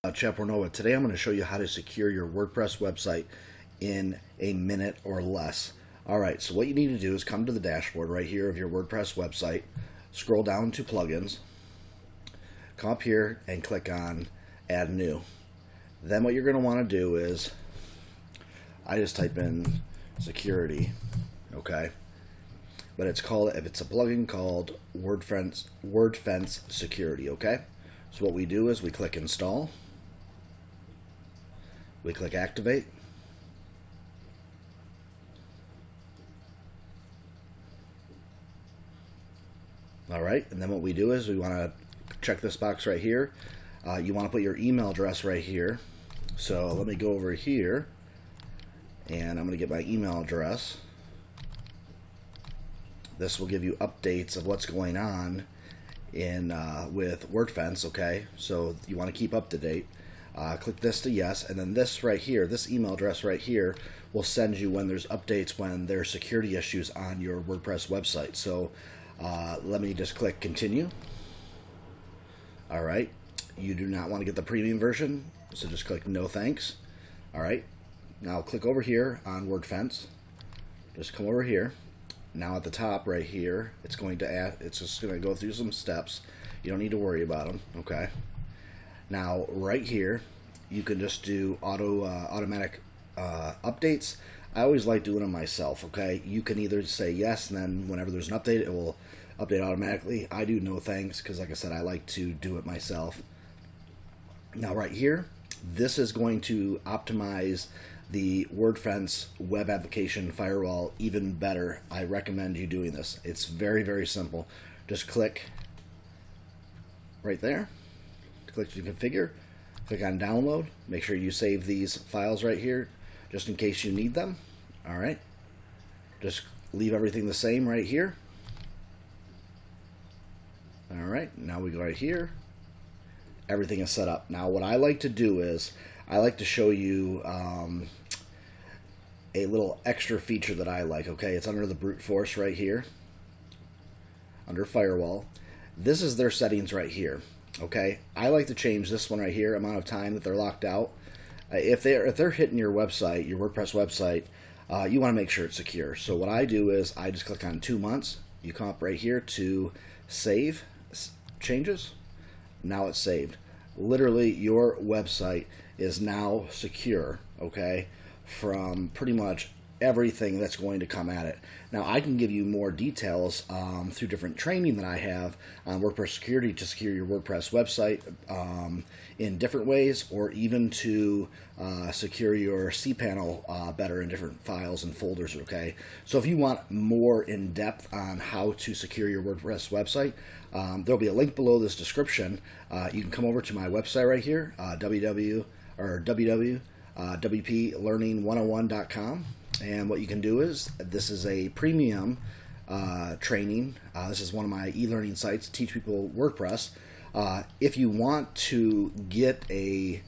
Chapornova. Today I'm going to show you how to secure your WordPress website in a minute or less. Alright, so what you need to do is come to the dashboard right here of your WordPress website, scroll down to plugins, come up here and click on add new. Then what you're going to want to do is, I just type in security, okay, but it's a plugin called Wordfence security, okay. So what we do is we click install, we click activate, alright, and then what we do is we want to check this box right here. You want to put your email address right here. So let me go over here and I'm going to get my email address. This will give you updates of what's going on in with Wordfence, okay? So you want to keep up to date. Click this to yes, and then this right here, this email address right here will send you when there's updates, when there's security issues on your WordPress website. So let me just click continue. Alright, you do not want to get the premium version, so just click no thanks. Alright, now click over here on Wordfence. Just come over here. Now at the top right here, it's just going to go through some steps. You don't need to worry about them, okay? Now right here, you can just do automatic updates. I always like doing them myself, okay? You can either say yes, and then whenever there's an update, it will update automatically. I do no thanks because, like I said, I like to do it myself. Now right here, this is going to optimize the Wordfence web application firewall even better. I recommend you doing this. It's very, very simple. Just click right there, click to configure, click on download, make sure you save these files right here just in case you need them. Alright, just leave everything the same right here. Alright, now we go right here. Everything is set up. Now what I like to do is I like to show you a little extra feature that I like, okay? It's under the brute force right here, under firewall. This is their settings right here, okay? I like to change this one right here, amount of time that they're locked out. If they're hitting your website, your WordPress website, you want to make sure it's secure. So what I do is I just click on 2 months. You come up right here to save changes. Now it's saved. Literally, your website is now secure, okay, from pretty much everything that's going to come at it. Now, I can give you more details through different training that I have on WordPress security to secure your WordPress website in different ways, or even to secure your cPanel better in different files and folders, okay? So if you want more in depth on how to secure your WordPress website, there'll be a link below this description. You can come over to my website right here, www.wplearning101.com. And what you can do is, this is a premium training. This is one of my e-learning sites to teach people WordPress. If you want to get a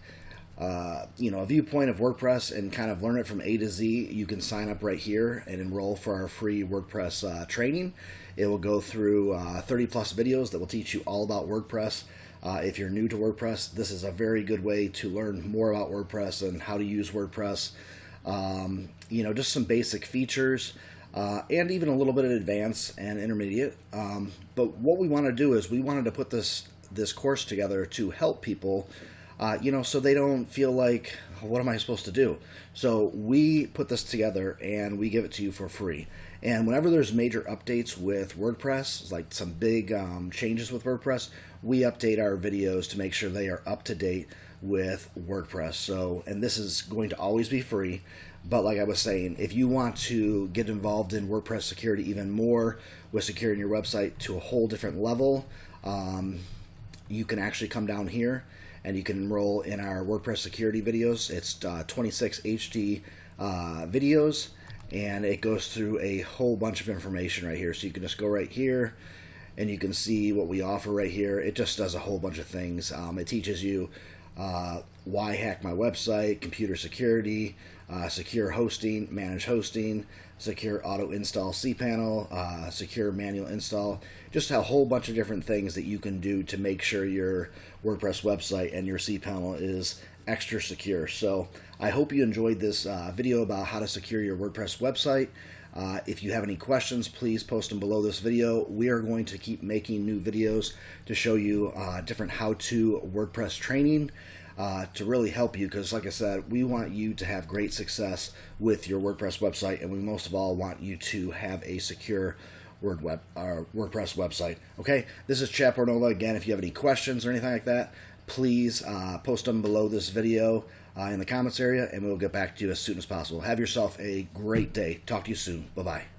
viewpoint of WordPress and kind of learn it from A to Z, you can sign up right here and enroll for our free WordPress training. It will go through 30 plus videos that will teach you all about WordPress. If you're new to WordPress, this is a very good way to learn more about WordPress and how to use WordPress. Just some basic features, and even a little bit of advanced and intermediate. But what we want to do is we wanted to put this course together to help people, so they don't feel like, what am I supposed to do? So we put this together and we give it to you for free. And whenever there's major updates with WordPress, like some big changes with WordPress, we update our videos to make sure they are up to date with WordPress. So, and this is going to always be free. But like I was saying, if you want to get involved in WordPress security even more, with securing your website to a whole different level, you can actually come down here and you can enroll in our WordPress security videos. It's 26 HD videos, and it goes through a whole bunch of information right here. So you can just go right here and you can see what we offer right here. It just does a whole bunch of things. It teaches you why hack my website, computer security, secure hosting, manage hosting, secure auto install cPanel, secure manual install, just a whole bunch of different things that you can do to make sure your WordPress website and your cPanel is extra secure. So I hope you enjoyed this video about how to secure your WordPress website. If you have any questions, please post them below this video. We are going to keep making new videos to show you different how-to WordPress training to really help you, because like I said, we want you to have great success with your WordPress website, and we most of all want you to have a secure WordPress website. Okay, this is Chap Ornova. Again, if you have any questions or anything like that, please post them below this video in the comments area, and we'll get back to you as soon as possible. Have yourself a great day. Talk to you soon. Bye-bye.